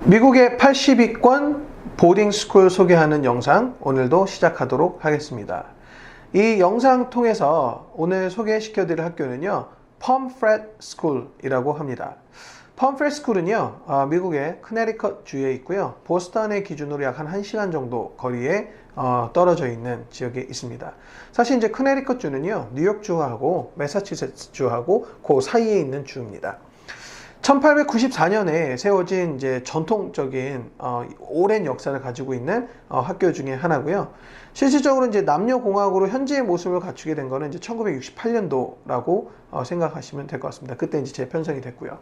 미국의 80위권 보딩스쿨 소개하는 영상 오늘도 시작하도록 하겠습니다. 이 영상 통해서 오늘 소개시켜드릴 학교는요, 펌프렛 스쿨이라고 합니다. 펌프렛 스쿨은요, 미국의 커네티컷 주에 있고요, 보스턴의 기준으로 약 한 1시간 정도 거리에 떨어져 있는 지역에 있습니다. 사실 이제 커네티컷 주는요, 뉴욕 주하고 매사추세츠 주하고 그 사이에 있는 주입니다. 1894년에 세워진 이제 전통적인 오랜 역사를 가지고 있는 학교 중에 하나고요. 실질적으로 이제 남녀공학으로 현재의 모습을 갖추게 된 거는 이제 1968년도라고 생각하시면 될 것 같습니다. 그때 이제 재편성이 됐고요.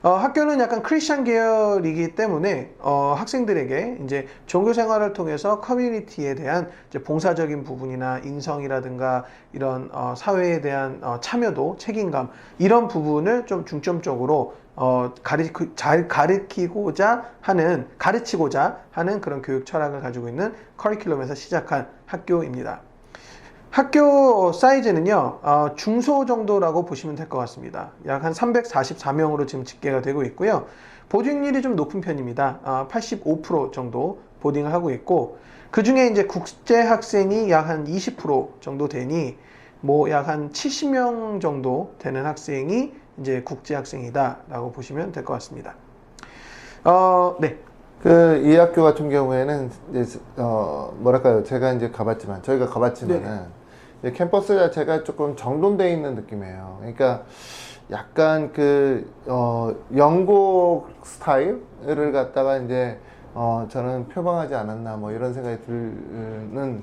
학교는 약간 크리스천 계열이기 때문에 학생들에게 이제 종교 생활을 통해서 커뮤니티에 대한 이제 봉사적인 부분이나 인성이라든가 이런 사회에 대한 참여도, 책임감 이런 부분을 좀 중점적으로 잘 가르치고자 하는 그런 교육 철학을 가지고 있는 커리큘럼에서 시작한 학교입니다. 학교 사이즈는요, 중소 정도라고 보시면 될 것 같습니다. 약 한 344명으로 지금 집계가 되고 있고요. 보딩률이 좀 높은 편입니다. 85% 정도 보딩을 하고 있고, 그 중에 이제 국제 학생이 약 한 20% 정도 되니, 뭐 약 한 70명 정도 되는 학생이 이제 국제 학생이다라고 보시면 될 것 같습니다. 네. 이 학교 같은 경우에는 이제 뭐랄까요, 저희가 가봤지만은 이제 캠퍼스 자체가 조금 정돈되어 있는 느낌이에요. 그러니까 약간 영국 스타일을 갖다가 이제 저는 표방하지 않았나 뭐 이런 생각이 드는,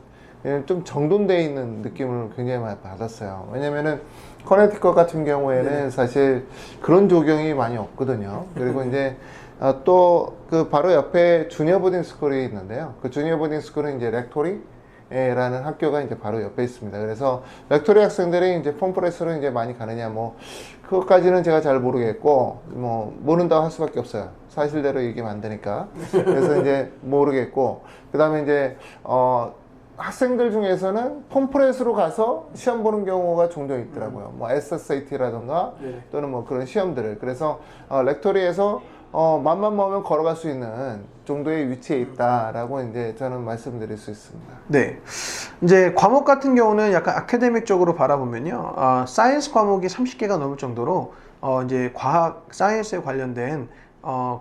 좀 정돈되어 있는 느낌을 굉장히 많이 받았어요. 왜냐면은 커네티컷 같은 경우에는 사실 그런 조경이 많이 없거든요. 그리고 이제 또 바로 옆에 주니어 보딩 스쿨이 있는데요. 그 주니어 보딩 스쿨은 이제 렉토리라는 학교가 이제 바로 옆에 있습니다. 그래서 렉토리 학생들이 이제 펌프렛으로 이제 많이 가느냐, 뭐 그것까지는 제가 잘 모르겠고, 뭐 모른다고 할 수밖에 없어요. 사실대로 얘기하면 안 되니까. 그래서 이제 모르겠고, 그 다음에 이제 학생들 중에서는 펌프렛으로 가서 시험 보는 경우가 종종 있더라고요. 뭐 SSAT라던가 또는 뭐 그런 시험들을. 그래서 렉토리에서 맘만 먹으면 걸어갈 수 있는 정도의 위치에 있다라고 이제 저는 말씀드릴 수 있습니다. 네. 이제 과목 같은 경우는 약간 아카데믹적으로 바라보면요. 사이언스 과목이 30개가 넘을 정도로 이제 과학, 사이언스에 관련된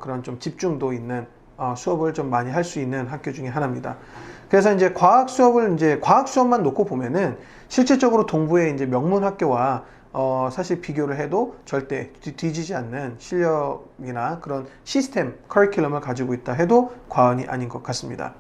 그런 좀 집중도 있는 수업을 좀 많이 할 수 있는 학교 중에 하나입니다. 그래서 이제 과학 수업만 놓고 보면은 실질적으로 동부의 이제 명문 학교와 사실 비교를 해도 절대 뒤지지 않는 실력이나 그런 시스템, 커리큘럼을 가지고 있다 해도 과언이 아닌 것 같습니다.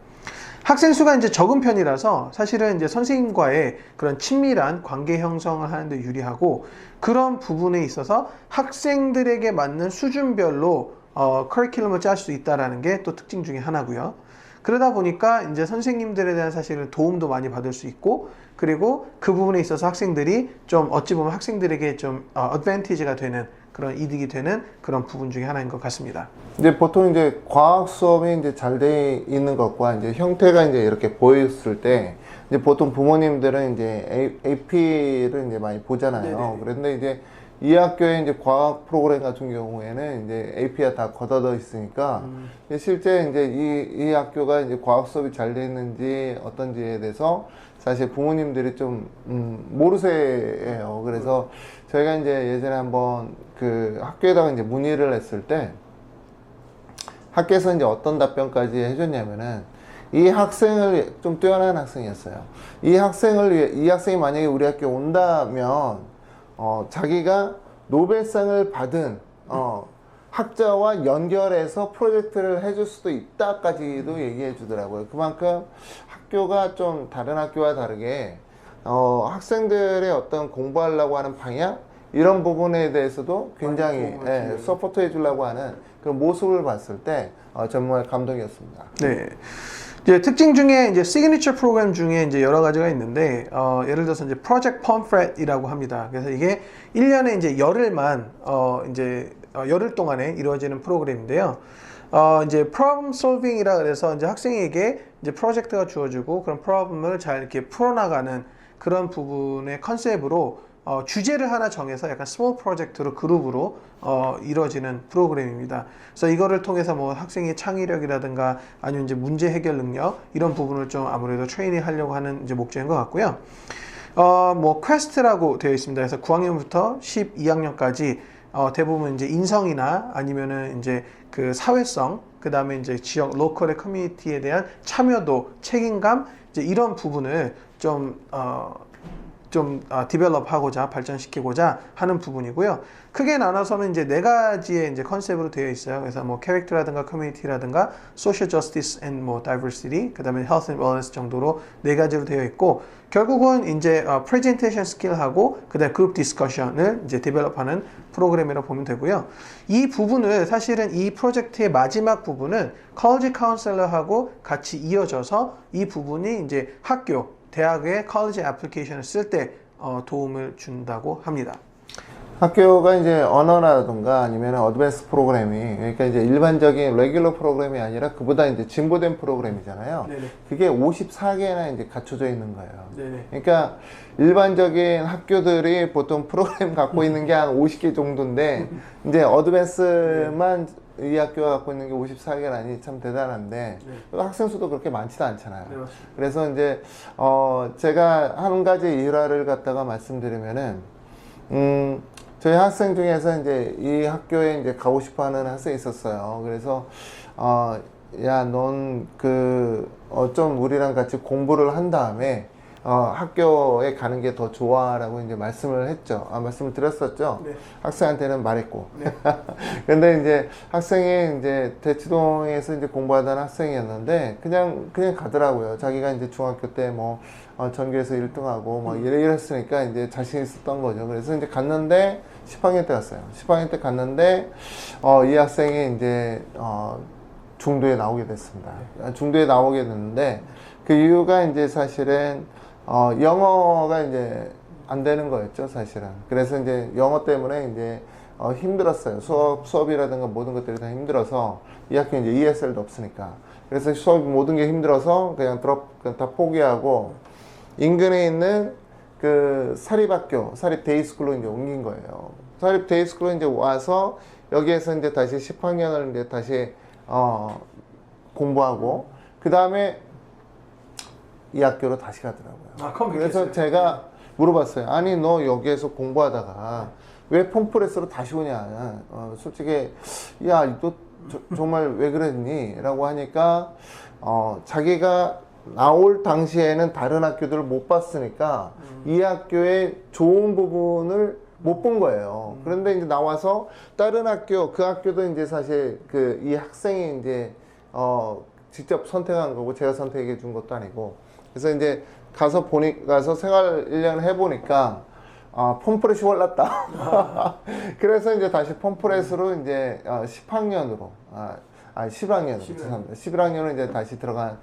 학생 수가 이제 적은 편이라서 사실은 이제 선생님과의 그런 친밀한 관계 형성을 하는데 유리하고, 그런 부분에 있어서 학생들에게 맞는 수준별로 커리큘럼을 짤 수 있다라는 게 또 특징 중에 하나고요. 그러다 보니까 이제 선생님들에 대한 사실은 도움도 많이 받을 수 있고, 그리고 그 부분에 있어서 학생들이 좀 어찌 보면 학생들에게 좀 어드밴티지가 되는 그런 이득이 되는 그런 부분 중에 하나인 것 같습니다. 이제 보통 이제 과학 수업이 이제 잘 돼 있는 것과 이제 형태가 이제 이렇게 보였을 때, 이제 보통 부모님들은 이제 AP를 이제 많이 보잖아요. 그런데 이제 이 학교의 이제 과학 프로그램 같은 경우에는 이제 AP가 다 걷어져 있으니까 실제 이제 이 학교가 이제 과학 수업이 잘 돼 있는지 어떤지에 대해서 사실 부모님들이 좀 모르세요. 그래서 저희가 이제 예전에 한번 학교에다가 이제 문의를 했을 때 학교에서 이제 어떤 답변까지 해줬냐면은, 이 학생을 좀 뛰어난 학생이었어요. 이 학생이 만약에 우리 학교에 온다면 자기가 노벨상을 받은 학자와 연결해서 프로젝트를 해줄 수도 있다까지도 얘기해 주더라고요. 그만큼 학교가 좀 다른 학교와 다르게 학생들의 어떤 공부하려고 하는 방향, 이런 부분에 대해서도 굉장히 서포트 해주려고 하는 그런 모습을 봤을 때 정말 감동이었습니다. 네. 이제 특징 중에 이제 시그니처 프로그램 중에 이제 여러 가지가 있는데, 예를 들어서 이제 프로젝트 펌프렛이라고 합니다. 그래서 이게 1년에 이제 열흘 동안에 이루어지는 프로그램인데요. 이제 problem solving이라 그래서 이제 학생에게 이제 프로젝트가 주어지고 그런 프로블럼을 잘 이렇게 풀어나가는 그런 부분의 컨셉으로 주제를 하나 정해서 약간 스몰 프로젝트로 그룹으로 이루어지는 프로그램입니다. 그래서 이거를 통해서 뭐 학생의 창의력이라든가 아니면 이제 문제 해결 능력 이런 부분을 좀 아무래도 트레이닝 하려고 하는 이제 목적인 것 같고요. 뭐 퀘스트라고 되어 있습니다. 그래서 9학년부터 12학년까지 대부분 이제 인성이나 아니면은 이제 그 사회성, 그 다음에 이제 지역 로컬의 커뮤니티에 대한 참여도, 책임감 이제 이런 부분을 좀 디벨롭하고자 발전시키고자 하는 부분이고요. 크게 나눠서는 이제 네 가지의 이제 컨셉으로 되어 있어요. 그래서 뭐 캐릭터라든가 커뮤니티라든가 소셜 저스티스 앤 뭐 다이버시티, 그다음에 헬스 앤 웰니스 정도로 네 가지로 되어 있고 결국은 이제 프레젠테이션 스킬하고 그다음에 그룹 디스커션을 이제 디벨롭하는 프로그램이라고 보면 되고요. 이 부분을 사실은 이 프로젝트의 마지막 부분은 컬리지 카운셀러하고 같이 이어져서 이 부분이 이제 학교 대학의 컬리지 애플리케이션을 쓸 때 도움을 준다고 합니다. 학교가 이제 언어라든가 아니면 어드밴스 프로그램이 그러니까 이제 일반적인 레귤러 프로그램이 아니라 그보다 이제 진보된 프로그램이잖아요. 네네. 그게 54개나 이제 갖춰져 있는 거예요. 네네. 그러니까 일반적인 학교들이 보통 프로그램 갖고 있는 게 한 50개 정도인데 이제 어드밴스만 이 학교가 갖고 있는 게 54개라니 참 대단한데 학생 수도 그렇게 많지도 않잖아요. 네, 맞습니다. 그래서 이제 제가 한 가지 일화를 갖다가 말씀드리면은 저희 학생 중에서 이제 이 학교에 이제 가고 싶어 하는 학생이 있었어요. 그래서, 야, 넌 좀 우리랑 같이 공부를 한 다음에, 학교에 가는 게 더 좋아라고 이제 말씀을 했죠. 말씀을 드렸었죠. 네. 학생한테는 말했고. 네. 근데 이제 학생이 이제 대치동에서 이제 공부하던 학생이었는데, 그냥 가더라고요. 자기가 이제 중학교 때 뭐, 전교에서 1등하고 뭐 이랬으니까 이제 자신 있었던 거죠. 그래서 이제 갔는데 10학년 때 갔어요. 10학년 때 갔는데 이 학생이 이제 중도에 나오게 됐습니다. 중도에 나오게 됐는데 그 이유가 이제 사실은 영어가 이제 안 되는 거였죠, 사실은. 그래서 이제 영어 때문에 이제 힘들었어요. 수업이라든가 모든 것들이 다 힘들어서 이 학교 이제 ESL도 없으니까. 그래서 수업 모든 게 힘들어서 그냥 다 포기하고 인근에 있는 그 사립학교, 사립 데이스쿨로 이제 옮긴 거예요. 사립 데이스쿨로 이제 와서 여기에서 이제 다시 10학년을 이제 다시 공부하고 그 다음에 이 학교로 다시 가더라고요. 그래서 제가 물어봤어요. 아니 너 여기에서 공부하다가 왜 폼프레스로 다시 오냐? 솔직히 야 너 정말 왜 그랬니? 라고 하니까 자기가 나올 당시에는 다른 학교들을 못 봤으니까 이 학교의 좋은 부분을 못 본 거예요. 그런데 이제 나와서 다른 학교, 그 학교도 이제 사실 이 학생이 이제 직접 선택한 거고 제가 선택해 준 것도 아니고 그래서 이제 가서 생활 1년 해보니까 폼프렛이 올랐다. 그래서 이제 다시 폼프렛으로 이제 10학년으로 10학년으로 죄송합니다. 11학년으로 이제 다시 들어간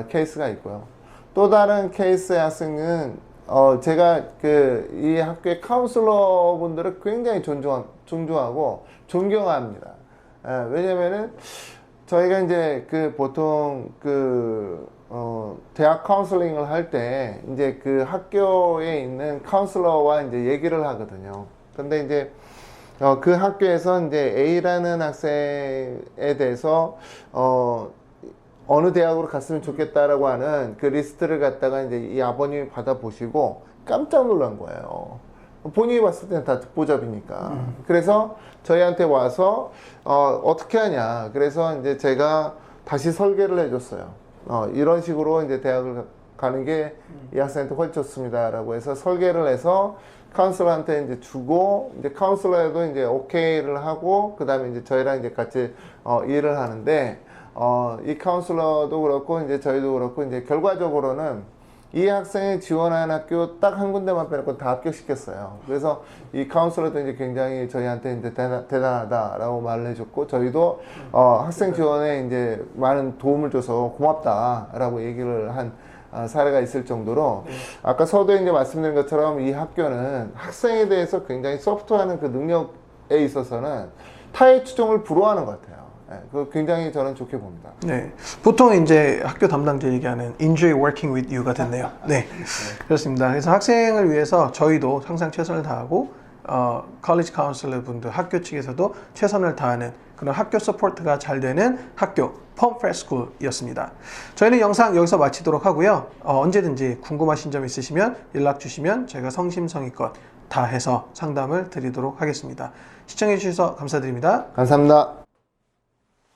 케이스가 있고요. 또 다른 케이스의 학생은 제가 이 학교의 카운슬러 분들을 굉장히 존중하고 존경합니다. 왜냐면은 저희가 이제 보통 대학 카운슬링을 할 때 이제 그 학교에 있는 카운슬러와 이제 얘기를 하거든요. 근데 이제 그 학교에서 이제 A라는 학생에 대해서 어느 대학으로 갔으면 좋겠다라고 하는 그 리스트를 갖다가 이제 이 아버님이 받아보시고 깜짝 놀란 거예요. 본인이 봤을 때는 다 듣보잡이니까. 그래서 저희한테 와서, 어떻게 하냐. 그래서 이제 제가 다시 설계를 해줬어요. 이런 식으로 이제 대학을 가는 게 이 학생한테 훨씬 좋습니다라고 해서 설계를 해서 카운슬러한테 이제 주고, 이제 카운슬러에도 이제 오케이를 하고, 그 다음에 이제 저희랑 이제 같이, 일을 하는데, 이 카운슬러도 그렇고 이제 저희도 그렇고 이제 결과적으로는 이 학생이 지원한 학교 딱 한 군데만 빼놓고 다 합격시켰어요. 그래서 이 카운슬러도 이제 굉장히 저희한테 이제 대단하다라고 말을 해줬고 저희도 학생 지원에 이제 많은 도움을 줘서 고맙다라고 얘기를 한 사례가 있을 정도로 아까 서두에 이제 말씀드린 것처럼 이 학교는 학생에 대해서 굉장히 소프트하는 그 능력에 있어서는 타의 추종을 불허하는 것 같아요. 그 굉장히 저는 좋게 봅니다. 네, 보통 이제 학교 담당자 얘기하는 enjoy working with you가 됐네요. 네, 그렇습니다. 그래서 학생을 위해서 저희도 항상 최선을 다하고 college counselor 분들 학교 측에서도 최선을 다하는 그런 학교 서포트가 잘 되는 학교 펌프레 스쿨이었습니다. 저희는 영상 여기서 마치도록 하고요. 언제든지 궁금하신 점 있으시면 연락 주시면 저희가 성심성의껏 다 해서 상담을 드리도록 하겠습니다. 시청해 주셔서 감사드립니다. 감사합니다.